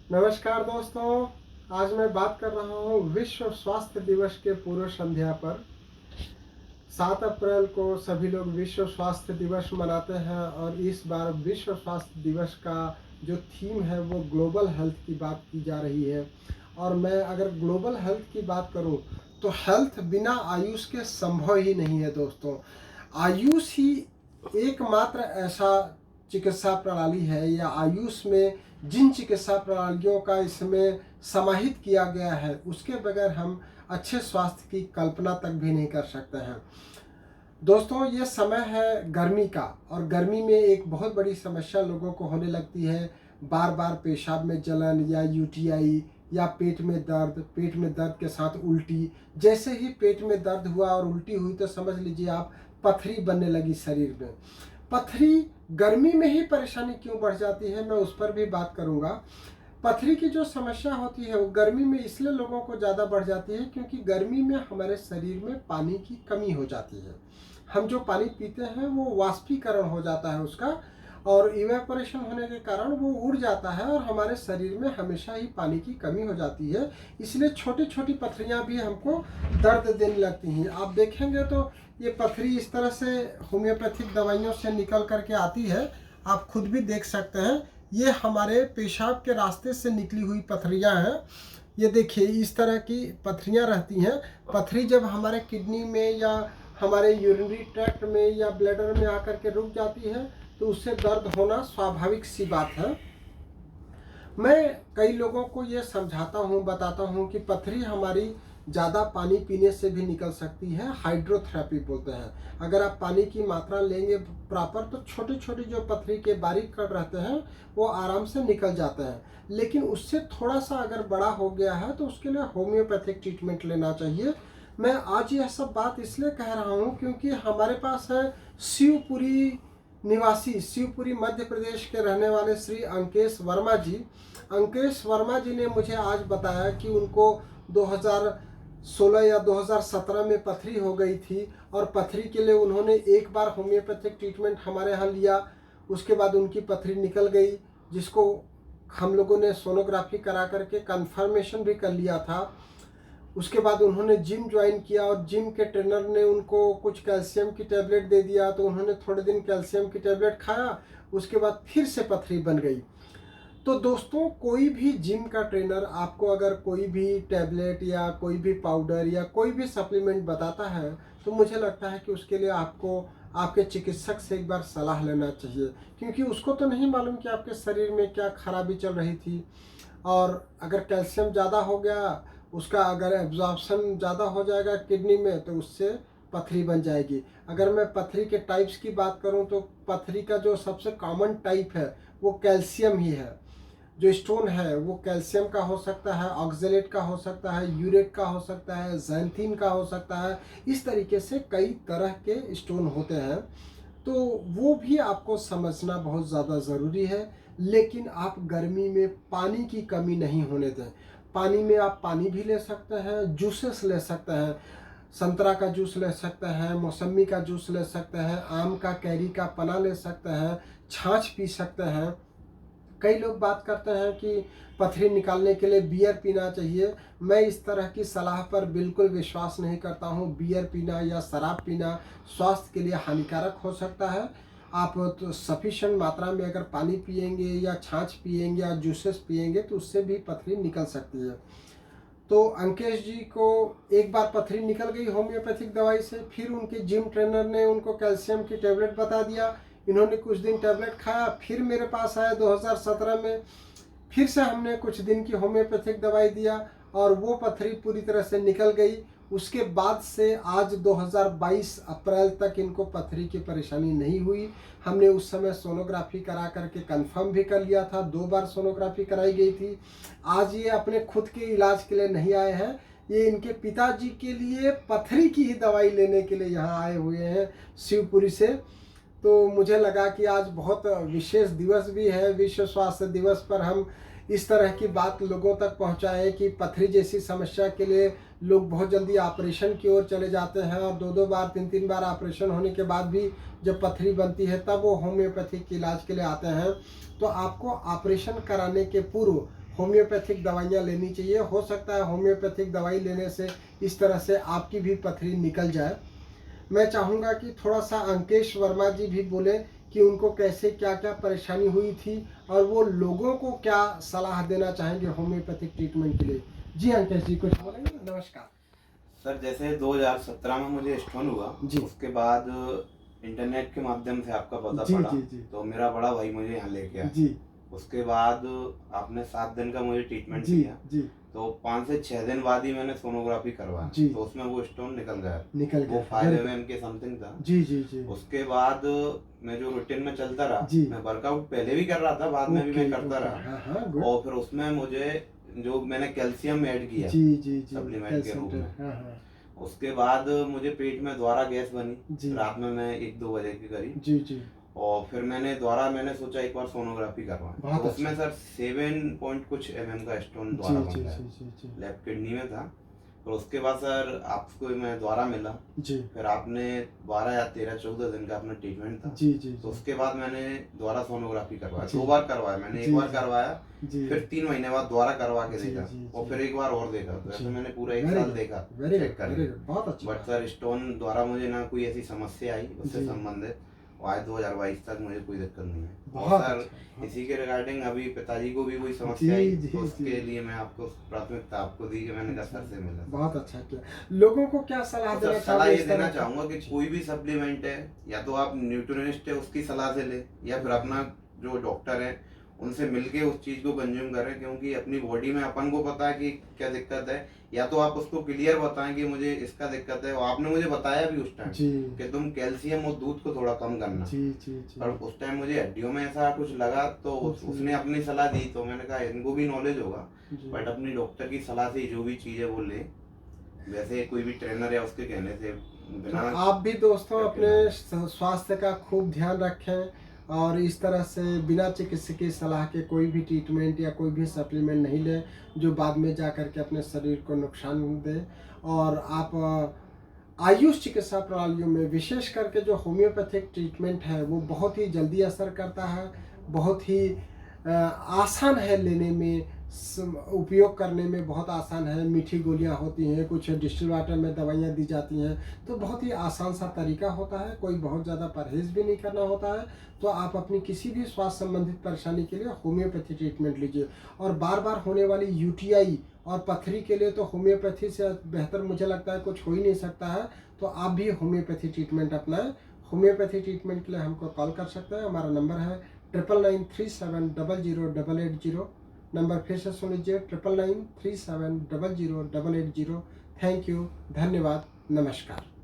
नमस्कार दोस्तों। आज मैं बात कर रहा हूँ विश्व स्वास्थ्य दिवस के पूर्व संध्या पर। 7 अप्रैल को सभी लोग विश्व स्वास्थ्य दिवस मनाते हैं और इस बार विश्व स्वास्थ्य दिवस का जो थीम है वो ग्लोबल हेल्थ की बात की जा रही है। और मैं अगर ग्लोबल हेल्थ की बात करूँ तो हेल्थ बिना आयुष के संभव ही नहीं है दोस्तों। आयुष ही एकमात्र ऐसा चिकित्सा प्रणाली है, या आयुष में जिन चिकित्सा प्रणालियों का इसमें समाहित किया गया है उसके बगैर हम अच्छे स्वास्थ्य की कल्पना तक भी नहीं कर सकते हैं। दोस्तों, ये समय है गर्मी का, और गर्मी में एक बहुत बड़ी समस्या लोगों को होने लगती है। बार बार पेशाब में जलन या यूटीआई या पेट में दर्द के साथ उल्टी। जैसे ही पेट में दर्द हुआ और उल्टी हुई तो समझ लीजिए आप पथरी बनने लगी शरीर में। पथरी गर्मी में ही परेशानी क्यों बढ़ जाती है, मैं उस पर भी बात करूंगा। पथरी की जो समस्या होती है वो गर्मी में इसलिए लोगों को ज़्यादा बढ़ जाती है क्योंकि गर्मी में हमारे शरीर में पानी की कमी हो जाती है। हम जो पानी पीते हैं वो वाष्पीकरण हो जाता है उसका, और इवेपोरेशन होने के कारण वो उड़ जाता है और हमारे शरीर में हमेशा ही पानी की कमी हो जाती है। इसलिए छोटी छोटी पथरियाँ भी हमको दर्द देने लगती हैं। आप देखेंगे तो ये पथरी इस तरह से होम्योपैथिक दवाइयों से निकल करके आती है, आप खुद भी देख सकते हैं। ये हमारे पेशाब के रास्ते से निकली हुई पथरियाँ हैं। ये देखिए इस तरह की पथरियाँ रहती हैं। पथरी जब हमारे किडनी में या हमारे यूरिनरी ट्रैक्ट में या ब्लैडर में आकर के रुक जाती है तो उससे दर्द होना स्वाभाविक सी बात है। मैं कई लोगों को ये समझाता हूँ, बताता हूँ कि पथरी हमारी ज़्यादा पानी पीने से भी निकल सकती है। हाइड्रोथेरेपी बोलते हैं। अगर आप पानी की मात्रा लेंगे प्रॉपर तो छोटी छोटी जो पथरी के बारीक कण रहते हैं वो आराम से निकल जाते हैं। लेकिन उससे थोड़ा सा अगर बड़ा हो गया है तो उसके लिए होम्योपैथिक ट्रीटमेंट लेना चाहिए। मैं आज यह सब बात इसलिए कह रहा हूँ क्योंकि हमारे पास है शिवपुरी निवासी, शिवपुरी मध्य प्रदेश के रहने वाले श्री अंकेश वर्मा जी। अंकेश वर्मा जी ने मुझे आज बताया कि उनको 2016 या 2017 में पथरी हो गई थी, और पथरी के लिए उन्होंने एक बार होम्योपैथिक ट्रीटमेंट हमारे यहाँ लिया। उसके बाद उनकी पथरी निकल गई, जिसको हम लोगों ने सोनोग्राफी करा करके कंफर्मेशन भी कर लिया था। उसके बाद उन्होंने जिम ज्वाइन किया और जिम के ट्रेनर ने उनको कुछ कैल्शियम की टैबलेट दे दिया, तो उन्होंने थोड़े दिन कैल्शियम की टैबलेट खाया। उसके बाद फिर से पथरी बन गई। तो दोस्तों, कोई भी जिम का ट्रेनर आपको अगर कोई भी टैबलेट या कोई भी पाउडर या कोई भी सप्लीमेंट बताता है तो मुझे लगता है कि उसके लिए आपको आपके चिकित्सक से एक बार सलाह लेना चाहिए, क्योंकि उसको तो नहीं मालूम कि आपके शरीर में क्या खराबी चल रही थी। और अगर कैल्शियम ज़्यादा हो गया, उसका अगर एब्जॉर्प्शन ज़्यादा हो जाएगा किडनी में तो उससे पथरी बन जाएगी। अगर मैं पथरी के टाइप्स की बात करूं तो पथरी का जो सबसे कॉमन टाइप है वो कैल्शियम ही है। जो स्टोन है वो कैल्शियम का हो सकता है, ऑक्जेलेट का हो सकता है, यूरेट का हो सकता है, ज़ैंथीन का हो सकता है। इस तरीके से कई तरह के स्टोन होते हैं, तो वो भी आपको समझना बहुत ज़्यादा ज़रूरी है। लेकिन आप गर्मी में पानी की कमी नहीं होने दें। पानी में आप पानी भी ले सकते हैं, जूसेस ले सकते हैं। संतरा का जूस ले सकते हैं, मौसमी का जूस ले सकते हैं, आम का कैरी का पना ले सकते हैं, छाछ पी सकते हैं। कई लोग बात करते हैं कि पथरी निकालने के लिए बियर पीना चाहिए। मैं इस तरह की सलाह पर बिल्कुल विश्वास नहीं करता हूँ। बियर पीना या शराब पीना स्वास्थ्य के लिए हानिकारक हो सकता है। आप तो सफिशेंट मात्रा में अगर पानी पिएंगे या छाछ पिएंगे या जूसेस पिएंगे तो उससे भी पथरी निकल सकती है। तो अंकेश जी को एक बार पथरी निकल गई होम्योपैथिक दवाई से, फिर उनके जिम ट्रेनर ने उनको कैल्शियम की टेबलेट बता दिया। इन्होंने कुछ दिन टेबलेट खाया, फिर मेरे पास आया 2017 में। फिर से हमने कुछ दिन की होम्योपैथिक दवाई दिया और वो पथरी पूरी तरह से निकल गई। उसके बाद से आज 2022 अप्रैल तक इनको पथरी की परेशानी नहीं हुई। हमने उस समय सोनोग्राफी करा करके कंफर्म भी कर लिया था, 2 बार सोनोग्राफी कराई गई थी। आज ये अपने खुद के इलाज के लिए नहीं आए हैं, ये इनके पिताजी के लिए पथरी की ही दवाई लेने के लिए यहाँ आए हुए हैं शिवपुरी से। तो मुझे लगा कि आज बहुत विशेष दिवस भी है, विश्व स्वास्थ्य दिवस पर हम इस तरह की बात लोगों तक पहुंचाएं कि पथरी जैसी समस्या के लिए लोग बहुत जल्दी ऑपरेशन की ओर चले जाते हैं, और 2-2 बार 3-3 बार ऑपरेशन होने के बाद भी जब पथरी बनती है तब वो होम्योपैथिक इलाज के लिए आते हैं। तो आपको ऑपरेशन कराने के पूर्व होम्योपैथिक दवाइयाँ लेनी चाहिए। हो सकता है होम्योपैथिक दवाई लेने से इस तरह से आपकी भी पथरी निकल जाए। मैं चाहूँगा कि थोड़ा सा अंकेश वर्मा जी भी बोले कि उनको कैसे क्या क्या परेशानी हुई थी और वो लोगों को क्या सलाह देना चाहेंगे होम्योपैथिक ट्रीटमेंट के लिए। जी अंकेश जी कुछ बोलेंगे? नमस्कार सर। जैसे 2017 में मुझे स्टोन हुआ, जी। उसके बाद इंटरनेट के माध्यम से आपका पता जी पड़ा, जी जी तो मेरा बड़ा भाई मुझे यहाँ लेके आया। जी उसके बाद आपने 7 दिन का मुझे ट्रीटमेंट जी दिया, जी तो 5 से 6 दिन बाद ही मैंने सोनोग्राफी करवाया, जी तो उसमें वो स्टोन निकल गया। निकल वो गया। 5 वेरी गुड। mm के समथिंग था। जी जी जी उसके बाद मैं जो रूटीन में चलता रहा, जी मैं वर्कआउट पहले भी कर रहा था, बाद में भी ओके मैं करता ओके रहा। हाँ हाँ गुड। और फिर उसमें मुझे जो मैंने कैल्शियम ऐड किया जी जी जी सप्लीमेंट के कैल्शियम रूप में, हाँ हाँ उसके बाद मुझे पेट में दोबारा गैस बनी जी रात में, मैं 1-2 बजे के करीब। जी जी और फिर मैंने सोचा एक बार सोनोग्राफी करवाएं, बहुत तो उसमें अच्छा। सर 7 पॉइंट कुछ mm का स्टोन जी दोबारा बन जी गया, जी जी जी लेफ्ट किडनी में था। फिर उसके बाद सर आपको मैं दोबारा मिला, जी फिर आपने 12 या 13-14 दिन का अपना ट्रीटमेंट था। जी जी तो जी उसके बाद मैंने दोबारा सोनोग्राफी करवाया, जी 2 बार करवाया मैंने। जी एक बार जी करवाया, जी फिर 3 महीने बाद दोबारा करवा के जी देखा, जी और जी फिर एक बार और देखा। तो जी ऐसे मैंने पूरा 1 वेरी साल गुड देखा वेरी चेक गुड करके। वेरी गुड बहुत अच्छा बट सर स्टोन द्वारा मुझे ना कोई ऐसी समस्या आई उससे जी संबंधित, और आज 2022 तक मुझे कोई दिक्कत नहीं है। और बहुत सर अच्छा बहुत इसी के रिगार्डिंग अभी पिताजी को भी कोई जी समस्या आई, जी तो उसके जी लिए मैं आपको प्राथमिकता आपको दी कि मैंने कहा सर से मिला। बहुत अच्छा किया। लोगों को क्या सलाह तो देना सर सलाह चाहोगे ये इस देना तरह की? चाहूंगा कि कोई भी सप्लीमेंट है, या तो आप न्यूट्रिशनिस्ट है उसकी सलाह से ले, या फिर अपना जो डॉक्टर है उनसे मिलके उस चीज को कंज्यूम करें, क्योंकि अपनी बॉडी में अपन को पता है कि क्या दिक्कत है। या तो आप उसको क्लियर बताएं कि मुझे इसका दिक्कत है, और आपने मुझे बताया भी उस टाइम जी कि तुम कैल्शियम और दूध को थोड़ा कम करना। जी जी जी और उस टाइम मुझे हड्डियों में ऐसा कुछ लगा, तो जी। उसने अपनी सलाह दी, तो मैंने कहा इनको भी नॉलेज होगा, जी बट अपनी डॉक्टर की सलाह से जो भी चीज़ है वो ले। वैसे कोई भी ट्रेनर या उसके कहने से तो बिना आप भी दोस्तों करके अपने ना। स्वास्थ्य का खूब ध्यान रखें और इस तरह से बिना चिकित्सक की सलाह के कोई भी ट्रीटमेंट या कोई भी सप्लीमेंट नहीं लें जो बाद में जा कर के अपने शरीर को नुकसान दे। और आप आयुष चिकित्सा प्रणालियों में विशेष करके जो होम्योपैथिक ट्रीटमेंट है वो बहुत ही जल्दी असर करता है, बहुत ही आसान है लेने में, उपयोग करने में बहुत आसान है। मीठी गोलियां होती हैं, कुछ डिस्टिल वाटर में दवाइयां दी जाती हैं, तो बहुत ही आसान सा तरीका होता है, कोई बहुत ज़्यादा परहेज भी नहीं करना होता है। तो आप अपनी किसी भी स्वास्थ्य संबंधित परेशानी के लिए होम्योपैथी ट्रीटमेंट लीजिए। और बार बार होने वाली यूटीआई और पथरी के लिए तो होम्योपैथी से बेहतर मुझे लगता है कुछ हो ही नहीं सकता है। तो आप भी होम्योपैथी ट्रीटमेंट अपनाएं। होम्योपैथी ट्रीटमेंट के लिए हमको कॉल कर सकते हैं। हमारा नंबर है 9993700880। नंबर फिर से सुन लीजिए 9993700880। थैंक यू, धन्यवाद, नमस्कार।